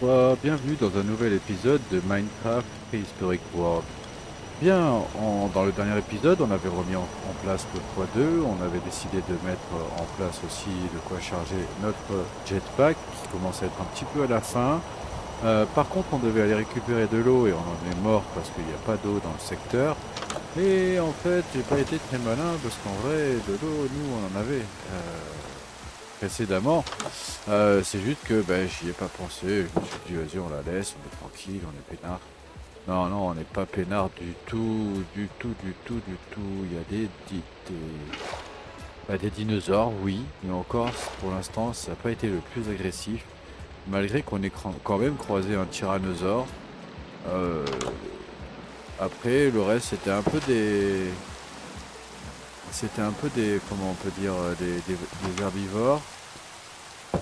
Bienvenue dans un nouvel épisode de Minecraft Prehistoric World. Bien, dans le dernier épisode, on avait remis en place le x2, on avait décidé de mettre en place aussi de quoi charger notre jetpack, qui commence à être un petit peu à la fin. Par contre, on devait aller récupérer de l'eau et on en est mort parce qu'il n'y a pas d'eau dans le secteur. Et en fait, j'ai pas été très malin parce qu'en vrai, de l'eau, nous, on en avait précédemment. C'est juste que j'y ai pas pensé. Je me suis dit, vas-y, on la laisse, on est tranquille, on est peinard. Non, non, on n'est pas peinard du tout, du tout, du tout, du tout. Il y a des dinosaures, oui, mais encore, pour l'instant, ça n'a pas été le plus agressif. Malgré qu'on ait quand même croisé un tyrannosaure. Euh, Après, le reste, c'était un peu des, comment on peut dire, des herbivores.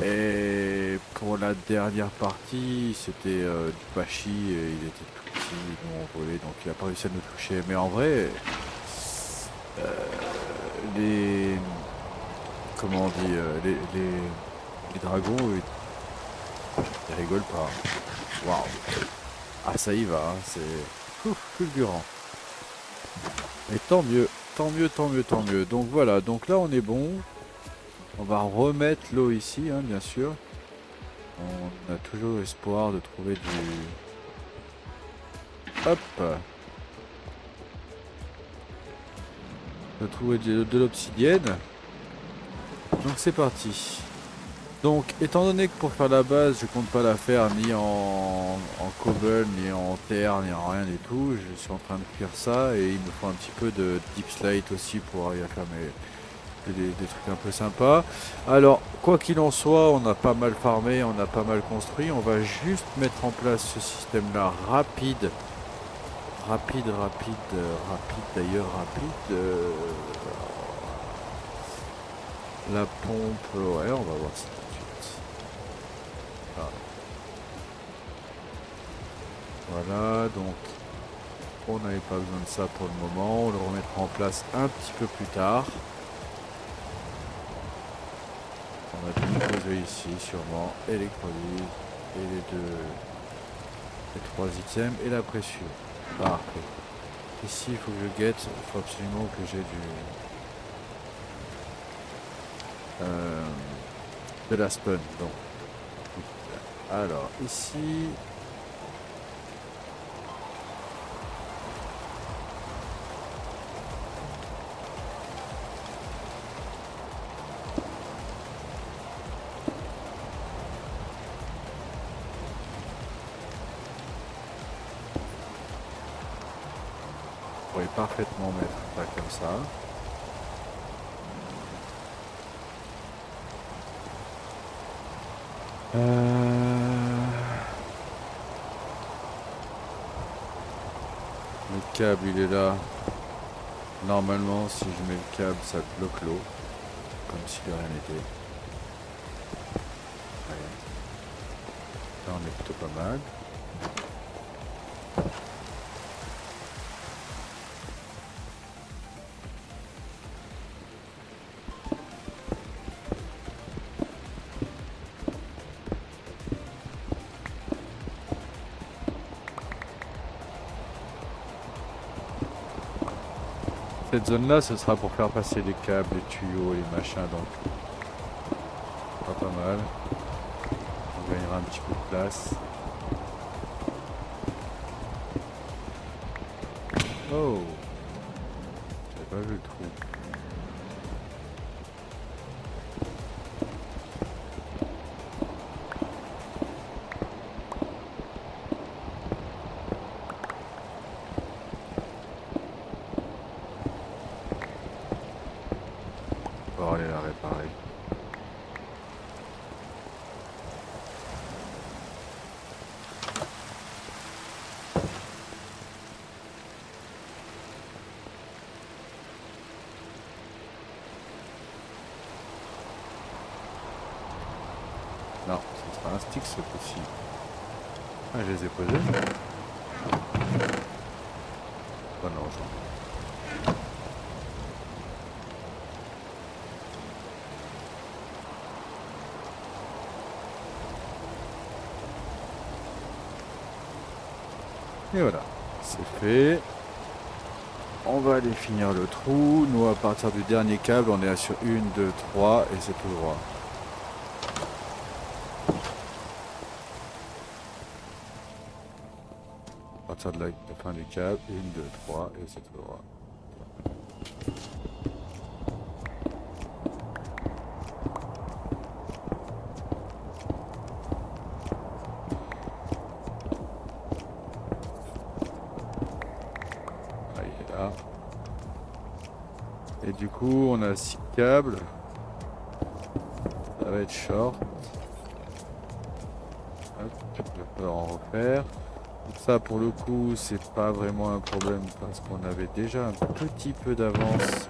Et pour la dernière partie, c'était du Pachi, et il était tout petit, nous on volait, donc il a pas réussi à nous toucher. Mais en vrai, les, comment on dit, les dragons, ils rigolent pas. Waouh. Ah ça y va, hein, c'est fulgurant. Et tant mieux, tant mieux, tant mieux, tant mieux. Donc voilà, donc là on est bon. On va remettre l'eau ici, hein, bien sûr. On a toujours espoir de trouver du... Hop! De trouver de l'obsidienne. Donc c'est parti. Donc étant donné que pour faire la base je compte pas la faire ni en cobble, ni en terre, ni en rien du tout, je suis en train de cuire ça et il me faut un petit peu de deep slate aussi pour arriver à faire des trucs un peu sympas. Alors quoi qu'il en soit, on a pas mal farmé, on a pas mal construit, on va juste mettre en place ce système là rapide. Rapide d'ailleurs, rapide. La pompe, ouais, on va voir ça tout de suite. Ah, voilà, donc on n'avait pas besoin de ça pour le moment. On le remettra en place un petit peu plus tard. On va déposer ici sûrement électrolyse et les trois items et la pression. Parfait. Ici il faut que je guette, il faut absolument que j'ai euh, de la spawn. Donc, alors ici, on pourrait parfaitement mettre ça comme ça. Le câble il est là. Normalement si je mets le câble ça bloque l'eau. Comme si de rien n'était. Ouais. Là on est plutôt pas mal. Cette zone là ce sera pour faire passer les câbles, les tuyaux, les machins, donc pas mal. On gagnera un petit peu de place. Oh, j'avais pas vu le trou. On va aller la réparer. Non, ce sera un stick ce coup-ci. Ah, je les ai posés. Oh non, Et voilà, c'est fait. On va aller finir le trou. Nous, à partir du dernier câble, on est sur 1, 2, 3 et c'est tout droit. À partir de la fin du câble, 1, 2, 3 et c'est tout droit. Ah, il est là. Et du coup, on a 6 câbles. Ça va être short. Hop, il va falloir en refaire. Ça, pour le coup, c'est pas vraiment un problème parce qu'on avait déjà un petit peu d'avance.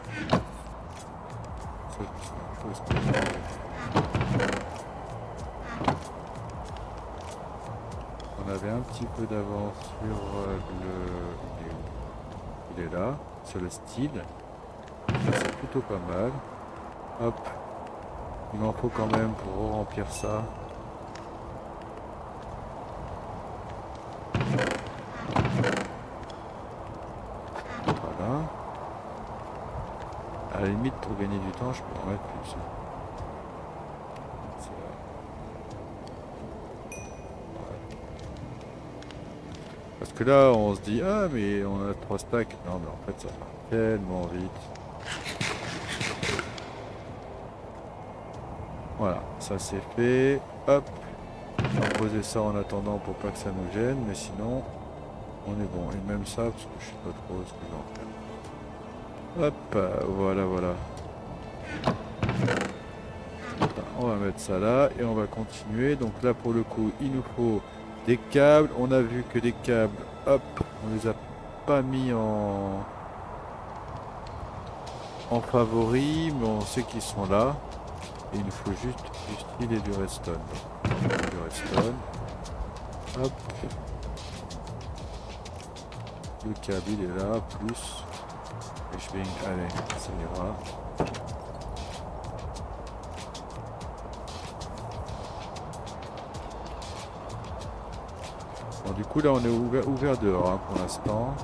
On avait un petit peu d'avance sur il est là, sur le style. Ça, c'est plutôt pas mal. Hop. Il m'en faut quand même pour remplir ça. Voilà. À la limite, pour gagner du temps, je peux en mettre plus. Parce que là, on se dit, ah, mais on a 3 stacks. Non, mais en fait, ça va tellement vite. Voilà, ça c'est fait. Hop. On va poser ça en attendant pour pas que ça nous gêne, mais sinon, on est bon. Et même ça, parce que je sais pas trop ce que je vais en faire. Hop, voilà, voilà. On va mettre ça là et on va continuer. Donc là, pour le coup, il nous faut des câbles. On a vu que des câbles, hop, on les a pas mis en favori, mais on sait qu'ils sont là. Et il nous faut juste du steel et du redstone. Du redstone. Hop. Le câble il est là, plus. Et je vais... Allez, ça ira. Bon, du coup là on est ouvert dehors hein, pour l'instant.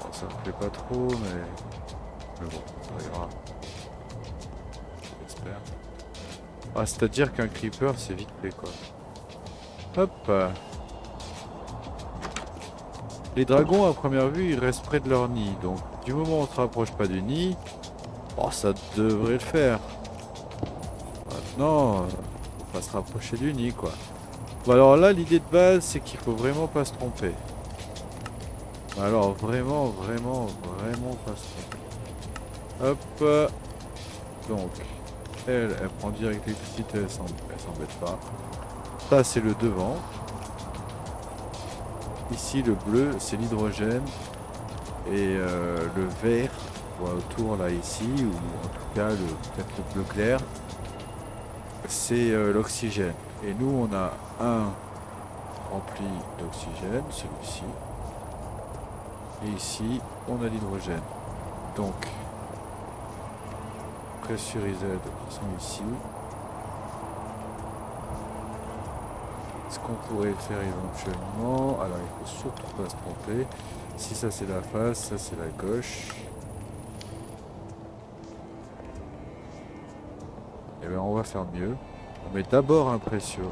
Bon, ça me plaît pas trop, mais bon, ça ira. J'espère. Ah, c'est-à-dire qu'un creeper c'est vite fait quoi. Hop. Les dragons à première vue ils restent près de leur nid, donc du moment où on se rapproche pas du nid, oh, ça devrait le faire. Maintenant, faut pas se rapprocher du nid quoi. Bon alors là l'idée de base c'est qu'il faut vraiment pas se tromper. Alors vraiment pas se tromper. Hop. Donc elle prend direct l'électricité, elle s'embête pas. Ça c'est le devant. Ici le bleu c'est l'hydrogène. Et le vert voit autour là ici, ou en tout cas peut-être le bleu clair, c'est l'oxygène. Et nous on a un rempli d'oxygène, celui-ci. Et ici on a l'hydrogène. Donc pressurisés qui sont ici. Ce qu'on pourrait faire éventuellement, alors il faut surtout pas se tromper. Si ça c'est la face, ça c'est la gauche. Et bien on va faire mieux. On met d'abord un pressure.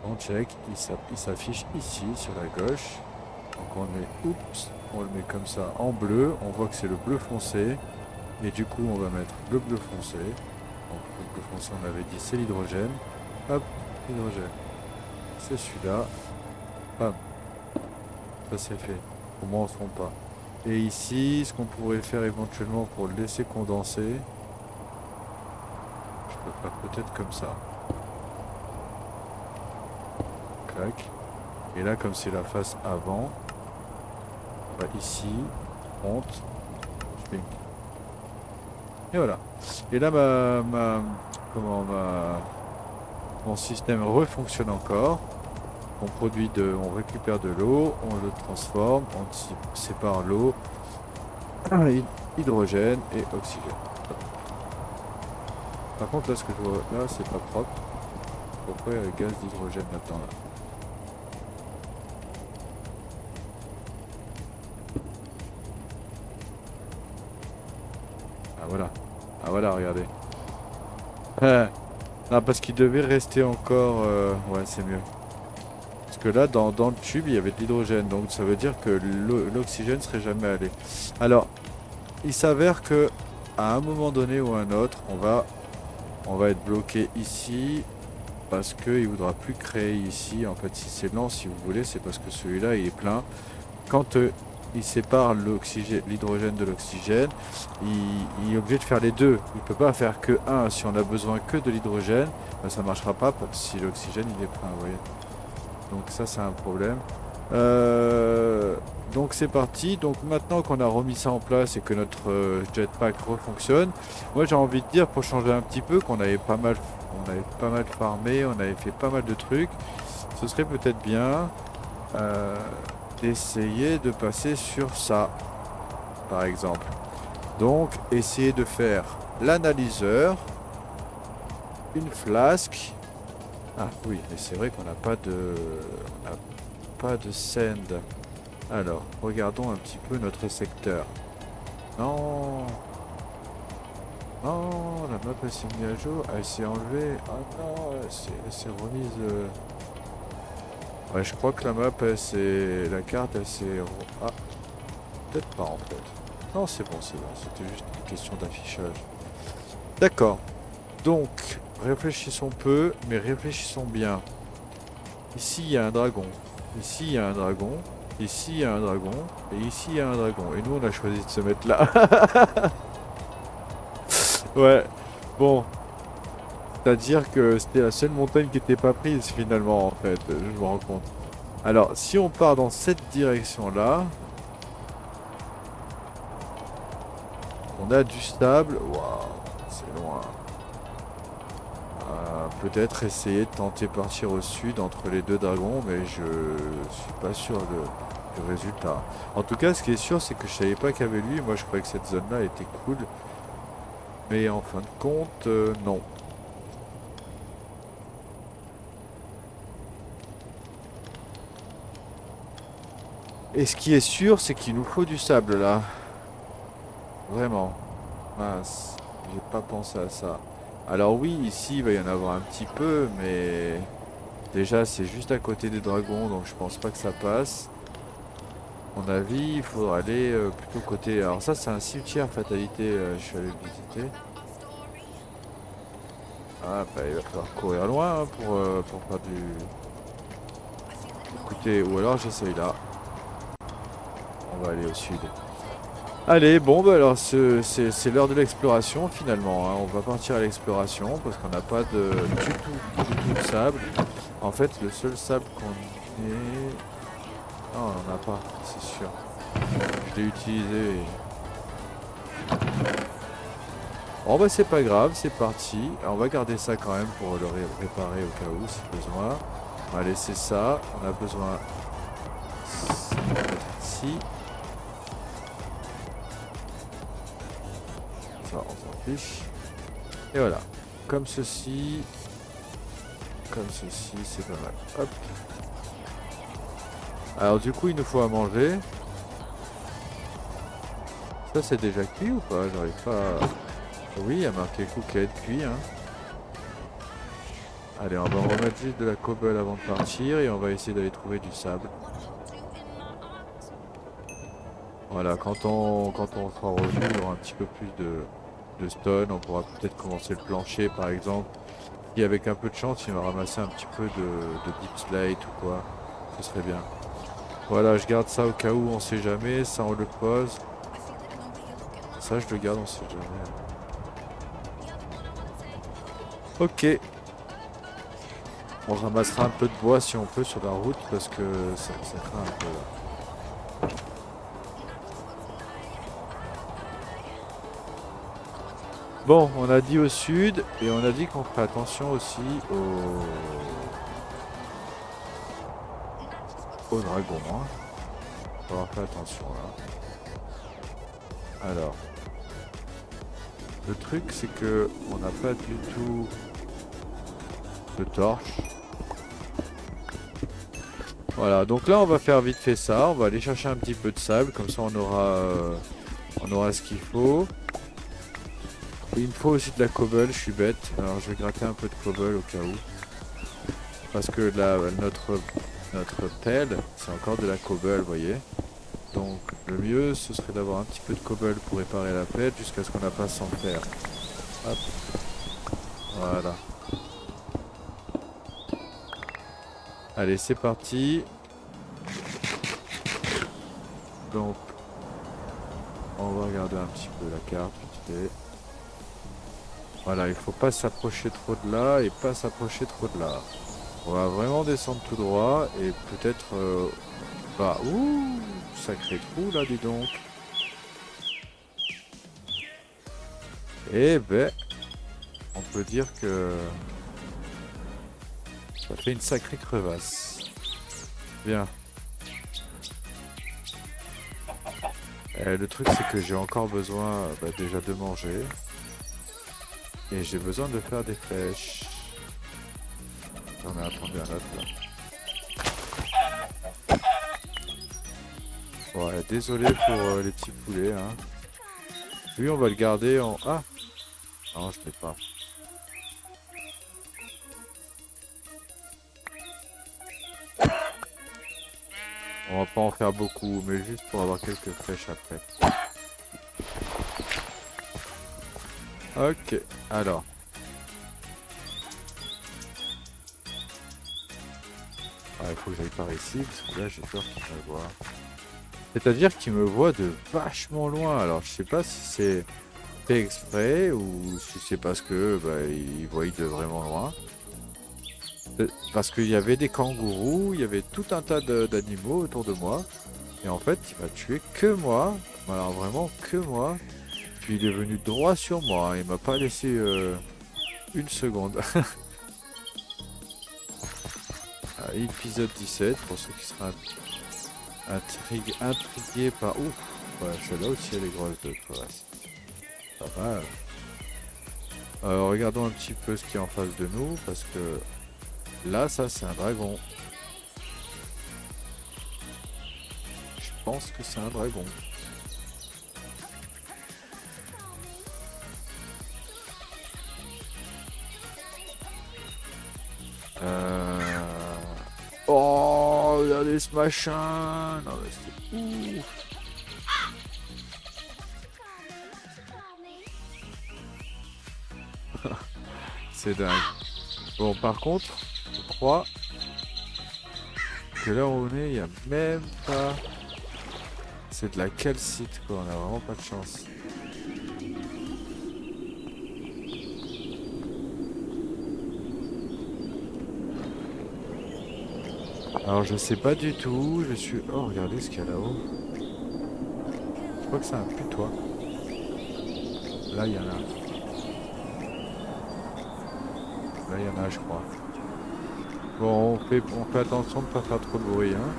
On check, il s'affiche ici sur la gauche. Donc on met, oups, on le met comme ça en bleu. On voit que c'est le bleu foncé. Et du coup on va mettre le bleu foncé. Donc le bleu foncé on avait dit c'est l'hydrogène. Hop, l'hydrogène. C'est celui-là. Bam. Ça c'est fait. Au moins on ne se trompe pas. Et ici, ce qu'on pourrait faire éventuellement pour le laisser condenser, je peux faire peut-être comme ça. Clac. Et là, comme c'est la face avant, on va ici, front, spin. Et voilà. Et là, mon système refonctionne encore. On récupère de l'eau, on le transforme, on sépare l'eau, hydrogène et oxygène. Par contre là ce que je vois là c'est pas propre. pourquoi il y a le gaz d'hydrogène là-dedans là. Ah voilà. Ah voilà, regardez. Non, parce qu'il devait rester encore... Ouais, c'est mieux. Parce que là, dans le tube, il y avait de l'hydrogène. Donc ça veut dire que l'oxygène serait jamais allé. Alors, il s'avère que à un moment donné ou un autre, on va être bloqué ici. Parce qu'il ne voudra plus créer ici. En fait, si c'est lent, si vous voulez, c'est parce que celui-là, il est plein. Quand il sépare l'hydrogène de l'oxygène, il est obligé de faire les deux. Il ne peut pas faire que un. Si on a besoin que de l'hydrogène, ben, ça ne marchera pas si l'oxygène il est plein, vous voyez. Donc ça c'est un problème. Donc c'est parti. Donc maintenant qu'on a remis ça en place et que notre jetpack refonctionne, moi j'ai envie de dire, pour changer un petit peu, qu'on avait pas mal farmé, on avait fait pas mal de trucs, ce serait peut-être bien d'essayer de passer sur ça, par exemple. Donc essayer de faire l'analyseur, une flasque. Ah oui, mais c'est vrai qu'on n'a pas de sand. Alors, regardons un petit peu notre secteur. Non, non, la map elle s'est mise à jour, elle s'est enlevée. Ah non, elle s'est remise. Ouais, je crois que la map, la carte, elle s'est. Ah, peut-être pas en fait. Non, c'est bon, c'était juste une question d'affichage. D'accord. Donc, réfléchissons peu, mais réfléchissons bien. Ici, il y a un dragon. Ici, il y a un dragon. Ici, il y a un dragon. Et ici, il y a un dragon. Et nous, on a choisi de se mettre là. Ouais. Bon. C'est-à-dire que c'était la seule montagne qui n'était pas prise, finalement, en fait. Je me rends compte. Alors, si on part dans cette direction-là, on a du sable. Waouh, c'est loin. Peut-être essayer de tenter partir au sud entre les deux dragons, mais je suis pas sûr du résultat. En tout cas, ce qui est sûr, c'est que je savais pas qu'il y avait lui. Moi, je croyais que cette zone-là était cool. Mais en fin de compte, non. Et ce qui est sûr, c'est qu'il nous faut du sable là. Vraiment. Mince, j'ai pas pensé à ça. Alors oui, ici, il va y en avoir un petit peu, mais déjà, c'est juste à côté des dragons, donc je pense pas que ça passe. À mon avis, il faudra aller plutôt côté... Alors ça, c'est un cimetière fatalité, je suis allé le visiter. Ah, bah il va falloir courir loin hein, pour faire du... Écoutez, ou alors j'essaye là. On va aller au sud. Allez, bon, bah alors c'est l'heure de l'exploration finalement. Hein. On va partir à l'exploration parce qu'on n'a pas du tout de sable. En fait, le seul sable qu'on ait... Non, on n'en a pas, c'est sûr. Je l'ai utilisé. Bon bah c'est pas grave, c'est parti. Alors, on va garder ça quand même pour le réparer au cas où si besoin. On va laisser ça. On a besoin ici. Ça on s'en fiche. Et voilà. Comme ceci. Comme ceci, c'est pas mal. Hop. Alors du coup il nous faut à manger. Ça c'est déjà cuit ou pas? J'arrive pas à... Oui, il y a marqué cooked cuit. Hein. Allez, on va remettre juste de la cobble avant de partir et on va essayer d'aller trouver du sable. Voilà, quand on sera revenu, il y aura un petit peu plus de stone. On pourra peut-être commencer le plancher par exemple. Et avec un peu de chance, il va ramasser un petit peu de deep slate ou quoi. Ce serait bien. Voilà, je garde ça au cas où, on sait jamais. Ça, on le pose. Ça, je le garde, on sait jamais. Ok. On ramassera un peu de bois si on peut sur la route parce que ça craint un peu là. Bon, on a dit au sud et on a dit qu'on ferait attention aussi au dragon. Hein. On va faire attention là. Alors, le truc c'est que on n'a pas du tout de torches. Voilà, donc là on va faire vite fait ça, on va aller chercher un petit peu de sable, comme ça on aura ce qu'il faut. Et il me faut aussi de la cobble, je suis bête, alors je vais gratter un peu de cobble au cas où. Parce que là, notre pelle, c'est encore de la cobble, vous voyez. Donc le mieux ce serait d'avoir un petit peu de cobble pour réparer la pelle jusqu'à ce qu'on la passe en fer. Hop, voilà. Allez, c'est parti. Donc, on va regarder un petit peu la carte vite fait. Voilà, il faut pas s'approcher trop de là et pas s'approcher trop de là. On va vraiment descendre tout droit et peut-être... bah, ouh, sacré trou là, dis donc. Eh ben, on peut dire que ça fait une sacrée crevasse. Bien. Le truc c'est que j'ai encore besoin déjà de manger. Et j'ai besoin de faire des flèches. J'en ai attendu un autre là. Ouais, désolé pour les petits poulets. Hein. Lui on va le garder en... Ah non, je ne l'ai pas. On va pas en faire beaucoup, mais juste pour avoir quelques flèches après. Ok, alors. Ah, il faut que j'aille par ici, parce que là j'ai peur qu'il me voit. C'est-à-dire qu'il me voit de vachement loin. Alors je sais pas si c'est fait exprès ou si c'est parce que il voit de vraiment loin. Parce qu'il y avait des kangourous, il y avait tout un tas d'animaux autour de moi. Et en fait, il m'a tué que moi. Alors vraiment que moi. Puis il est venu droit sur moi. Il m'a pas laissé une seconde. Ah, épisode 17, pour ceux qui seraient intrigués par... Ouf, ouais, celle-là aussi elle est grosse de crevasse. Pas mal. Regardons un petit peu ce qui est en face de nous, parce que là, ça c'est un dragon. Je pense que c'est un dragon. Oh, regardez ce machin. Non mais c'est ouf. C'est dingue. Bon, par contre, je crois que là où on est, il n'y a même pas... C'est de la calcite, quoi. On a vraiment pas de chance. Alors, je sais pas du tout. Je suis... Oh, regardez ce qu'il y a là-haut. Je crois que c'est un putois. Là, il y en a. Là, il y en a, je crois. Bon, on fait attention de ne pas faire trop de bruit, hein.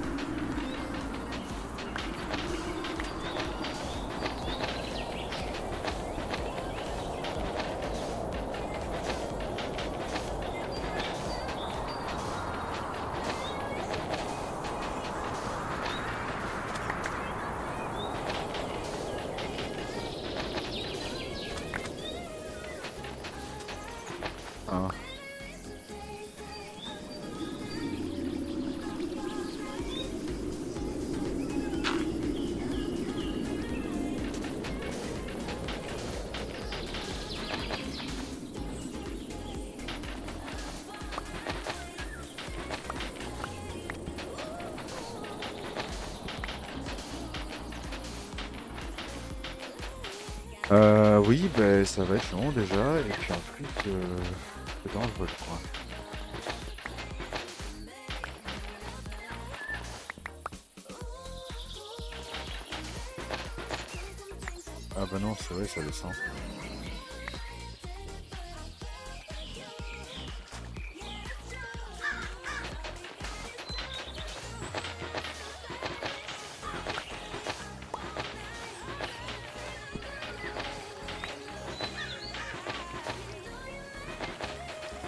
Hein. Oui, ben ça va être long déjà, et puis en plus, c'est dangereux, je crois. Ah bah non, c'est vrai, ça descend.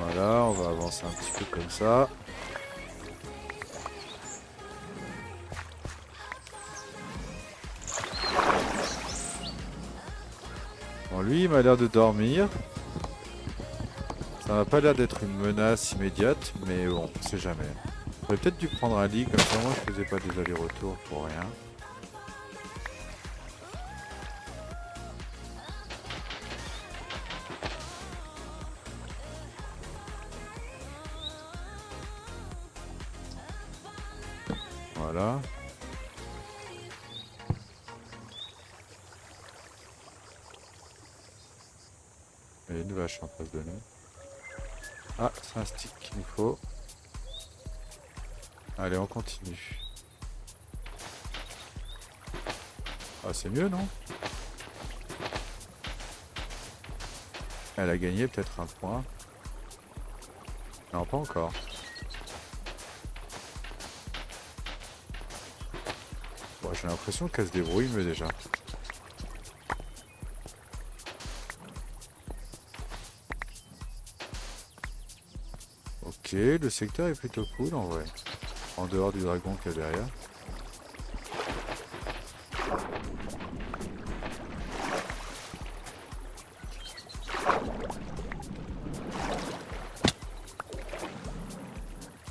Voilà, on va avancer un petit peu comme ça. Bon, lui, il m'a l'air de dormir. Ça n'a pas l'air d'être une menace immédiate, mais bon, on sait jamais. J'aurais peut-être dû prendre un lit, comme ça moi je faisais pas des allers-retours pour rien. Voilà. Il y a une vache en face de nous. Ah, c'est un stick qu'il nous faut. Allez, on continue. Ah, c'est mieux, non? Elle a gagné peut-être un point. Non, pas encore. Bon, j'ai l'impression qu'elle se débrouille mieux déjà. Ok, le secteur est plutôt cool en vrai. En dehors du dragon qu'il y a derrière.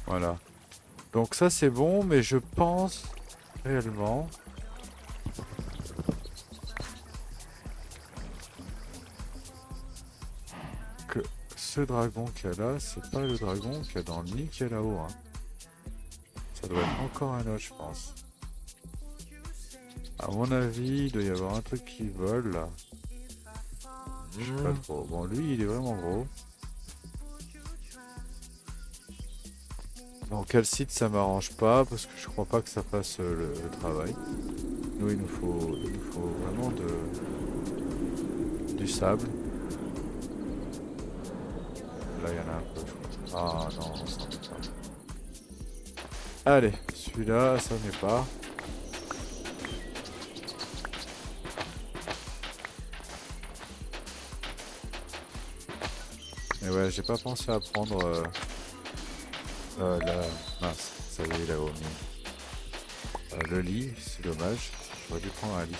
Voilà. Donc ça c'est bon, mais je pense réellement que ce dragon qu'il y a là, c'est pas le dragon qu'il y a dans le nid qu'il y a là-haut. Hein. Ça doit être encore un autre, je pense. À mon avis, il doit y avoir un truc qui vole là. Je sais pas trop. Bon, lui, il est vraiment gros. Bon, quel site ça m'arrange pas parce que je crois pas que ça fasse le travail. Nous, il nous faut vraiment du sable. Là, il y en a un peu. Ah non, ça n'est pas. Allez, celui-là, ça n'est pas. Mais ouais, j'ai pas pensé à prendre la... Mince, ça y est, il a omis. Le lit, c'est dommage. J'aurais dû prendre un lit.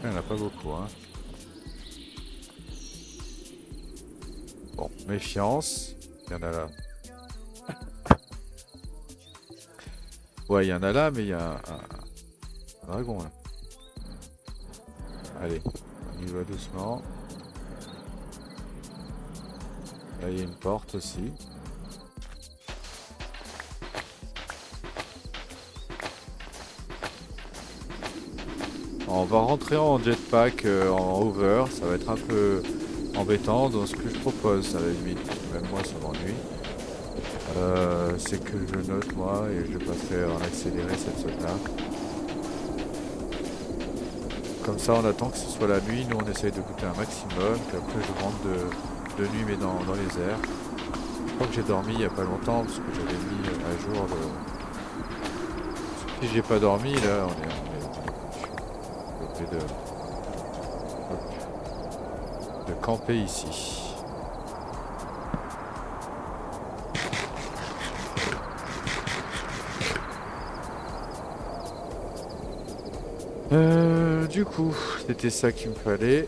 Il n'y en a pas beaucoup, hein. Bon, méfiance. Il y en a là. Ouais, il y en a là, mais il y a un dragon là. Allez, on y va doucement. Là, il y a une porte aussi. On va rentrer en jetpack en hover, ça va être un peu embêtant dans ce que je propose à la limite, même moi ça m'ennuie. C'est que je note moi et je vais passer en accéléré cette zone là. Comme ça on attend que ce soit la nuit, nous on essaye de goûter un maximum, puis après je rentre de nuit mais dans les airs. Je crois que j'ai dormi il n'y a pas longtemps parce que j'avais mis à jour le... Si j'ai pas dormi là on est obligé de camper ici. Du coup, c'était ça qu'il me fallait.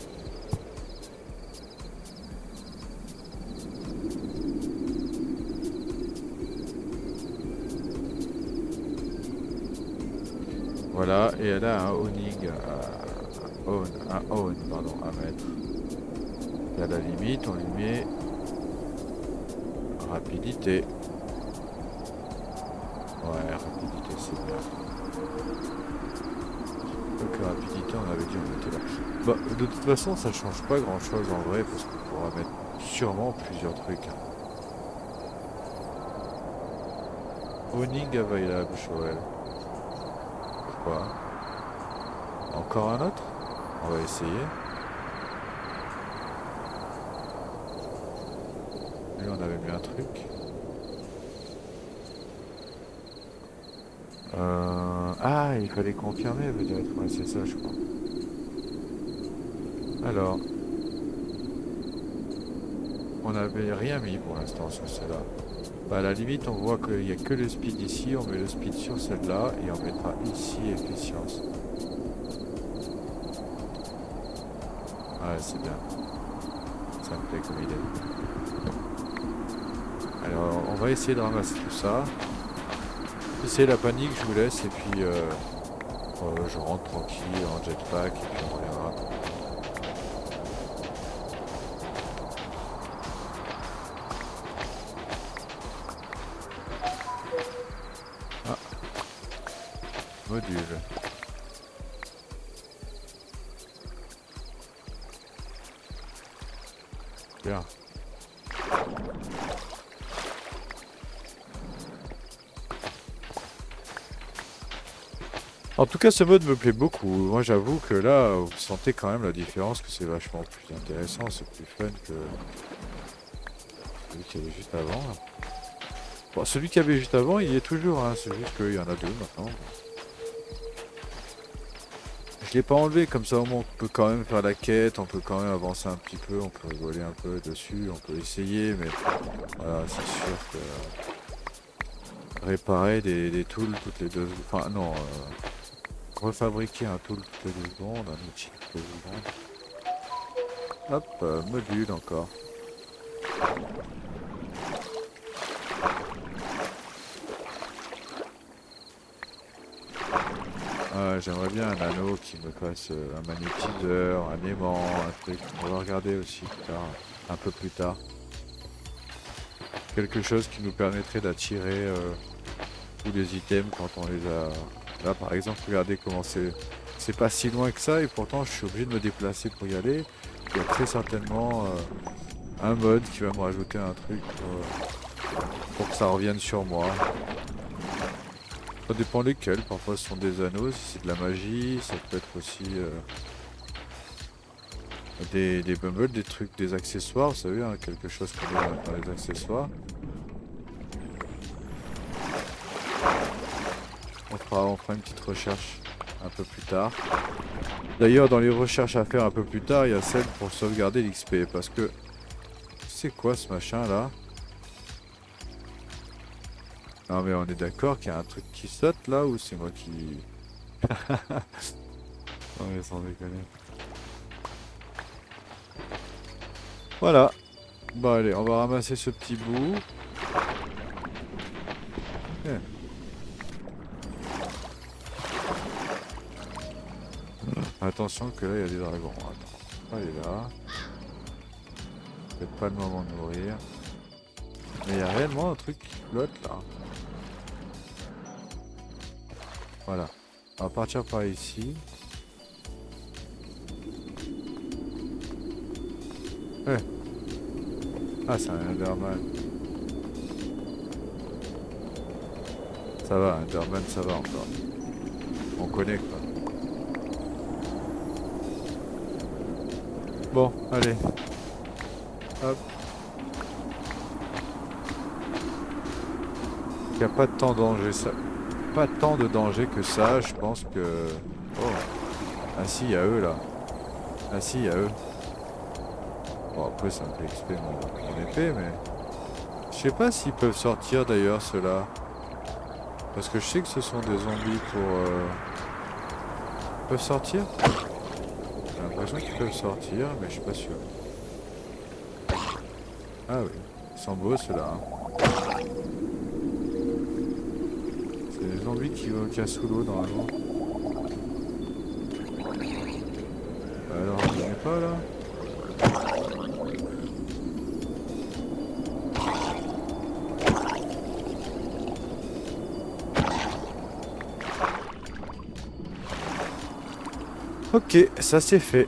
Voilà, et elle a un owning à mettre. Et à la limite, on lui met rapidité. Ouais, rapidité, c'est bien. Donc rapidité, on avait dit on était là. Bah, de toute façon, ça change pas grand chose en vrai, parce qu'on pourra mettre sûrement plusieurs trucs. Owning available, Joël. Pourquoi? Encore un autre? On va essayer. Lui, on avait mis un truc. Ah, il fallait confirmer peut-être. Ouais, c'est ça, je crois. Alors, on n'avait rien mis pour l'instant sur celle-là. Bah, à la limite, on voit qu'il n'y a que le speed ici. On met le speed sur celle-là et on mettra ici efficience. Ouais, c'est bien. Ça me plaît comme idée. Alors, on va essayer de ramasser tout ça. Si c'est la panique, je vous laisse et puis je rentre tranquille en jetpack et puis on reviendra. Ah, module. Bien. En tout cas, ce mode me plaît beaucoup. Moi, j'avoue que là, vous sentez quand même la différence, que c'est vachement plus intéressant, c'est plus fun que celui qu'il y avait juste avant. Là. Bon, celui qu'il y avait juste avant, il y est toujours, hein. C'est juste qu'il y en a deux maintenant. Je l'ai pas enlevé, comme ça au moins on peut quand même faire la quête, on peut quand même avancer un petit peu, on peut rigoler un peu dessus, on peut essayer, mais voilà, c'est sûr que réparer des tools toutes les deux... Enfin non, refabriquer un tool toutes les 2 secondes, un outil toutes les 2 secondes. Hop, module encore. Ah, j'aimerais bien un anneau qui me fasse un magnétiseur, un aimant, un truc. On va regarder aussi plus tard, un peu plus tard. Quelque chose qui nous permettrait d'attirer tous les items quand on les a. Là par exemple, regardez comment c'est pas si loin que ça et pourtant je suis obligé de me déplacer pour y aller. Il y a très certainement un mode qui va me rajouter un truc pour que ça revienne sur moi. Ça dépend lesquels, parfois ce sont des anneaux, si c'est de la magie, ça peut être aussi des bumbles, des trucs, des accessoires, vous savez, hein, quelque chose qu'on met dans les accessoires. On fera une petite recherche un peu plus tard. D'ailleurs, dans les recherches à faire un peu plus tard, il y a celle pour sauvegarder l'XP, parce que c'est quoi ce machin là? Non mais on est d'accord qu'il y a un truc qui saute là ou c'est moi qui... Non mais sans déconner. Voilà. Bon allez, on va ramasser ce petit bout. Eh. Attention que là il y a des dragons. Attends. Elle est là. Peut-être pas le moment de mourir. Mais il y a réellement un truc qui flotte là. Voilà. On va partir par ici. Eh. Ah c'est un Enderman. Ça va, Enderman ça va encore. On connaît quoi. Bon, allez. Hop. Il n'y a pas tant de danger, ça. Pas tant de danger que ça, je pense que... Oh. Ah si, il y a eux là. Ah si, il y a eux. Bon après ça me fait XP mon épée, mais... Je sais pas s'ils peuvent sortir d'ailleurs ceux-là. Parce que je sais que ce sont des zombies pour... Ils peuvent sortir? J'ai l'impression qu'ils peuvent sortir, mais je suis pas sûr. Ah oui, ils sont beaux ceux-là. Hein. C'est des zombies qui vont sous l'eau normalement. Alors, on n'est pas là? Ok, ça c'est fait.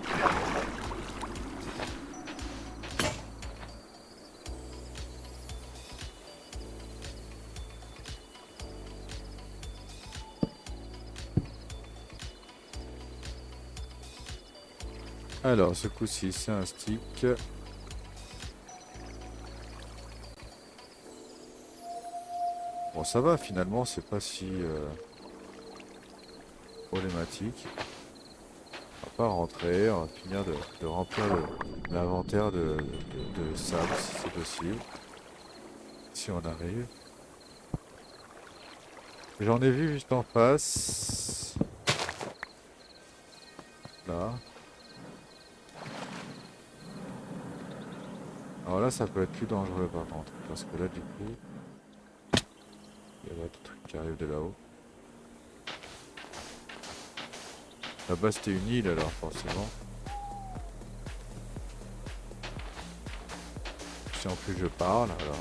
Alors, ce coup-ci, c'est un stick. Bon, ça va, finalement, c'est pas si problématique. pas rentrer, on va finir de remplir l'inventaire de sable si c'est possible. Si on arrive. J'en ai vu juste en face. Là. Alors là, ça peut être plus dangereux par contre. Parce que là, du coup, il y a d'autres trucs qui arrivent de là-haut. Là-bas, c'était une île alors, forcément. Si en plus je parle, alors.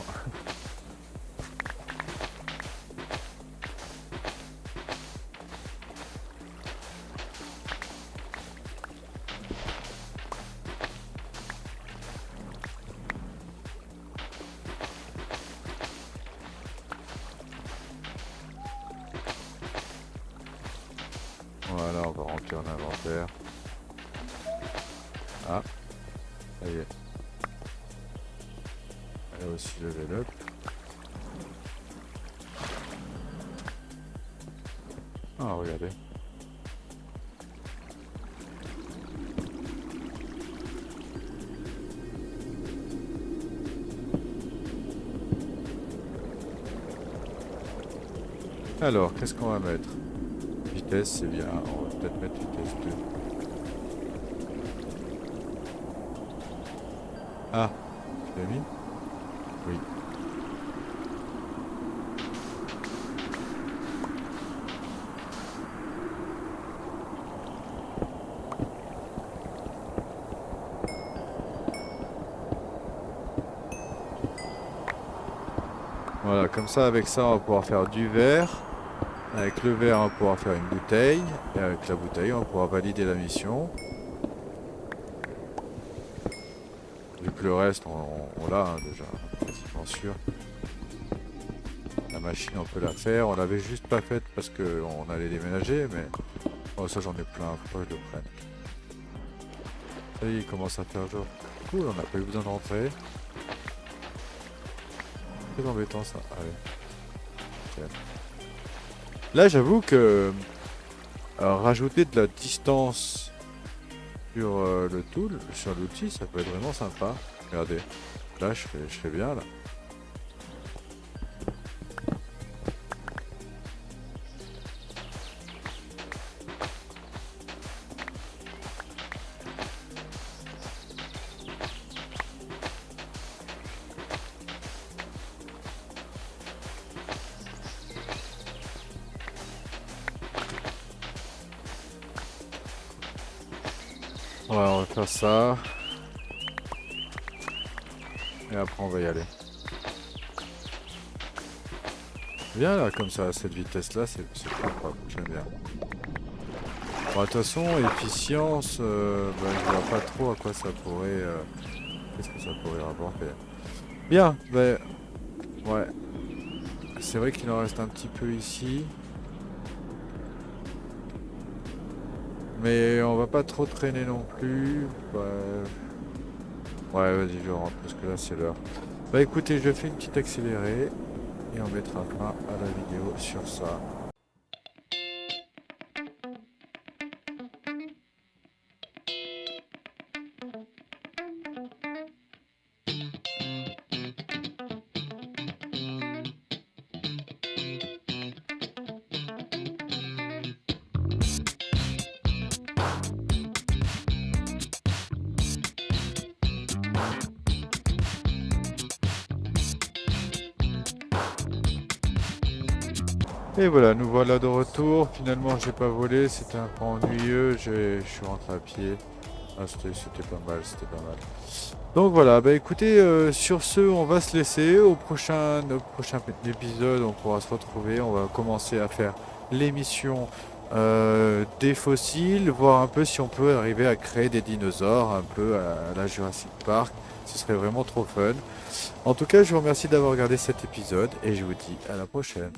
Voilà, on va remplir l'inventaire. Ah, ça y est. Elle a aussi level up. Ah, regardez. Alors, qu'est-ce qu'on va mettre? Vitesse, c'est bien. On va peut-être mettre vitesse 2. Ah, tu l'as mis? Oui. Voilà, comme ça, avec ça, on va pouvoir faire du verre. Avec le verre, on va pouvoir faire une bouteille. Et avec la bouteille, on va pouvoir valider la mission. Vu que le reste, on l'a hein, déjà, quasiment sûr. La machine, on peut la faire. On l'avait juste pas faite parce qu'on allait déménager, mais... Oh, ça, j'en ai plein, faut pas que je le prenne. Ça y est, il commence à faire jour. Cool, on n'a pas eu besoin de rentrer. C'est embêtant, ça. Allez. Okay. Là, j'avoue que... rajouter de la distance sur le tool, sur l'outil, ça peut être vraiment sympa. Regardez, là je fais bien là. Ouais, on va faire ça. Et après on va y aller. Bien là, comme ça, à cette vitesse-là, c'est propre, j'aime bien. Bon, de toute façon, efficience, je vois pas trop à quoi ça pourrait... qu'est-ce que ça pourrait rapporter. Bien, ouais. C'est vrai qu'il en reste un petit peu ici. Mais on va pas trop traîner non plus. Ouais, vas-y, je rentre parce que là c'est l'heure. Bah écoutez, je fais une petite accélérée et on mettra fin à la vidéo sur ça. Et voilà, nous voilà de retour. Finalement, j'ai pas volé, c'était un peu ennuyeux. Je suis rentré à pied. Ah, c'était pas mal, c'était pas mal. Donc voilà, bah écoutez, sur ce, on va se laisser. Au prochain épisode, on pourra se retrouver. On va commencer à faire l'émission des fossiles, voir un peu si on peut arriver à créer des dinosaures, un peu à la Jurassic Park. Ce serait vraiment trop fun. En tout cas, je vous remercie d'avoir regardé cet épisode et je vous dis à la prochaine.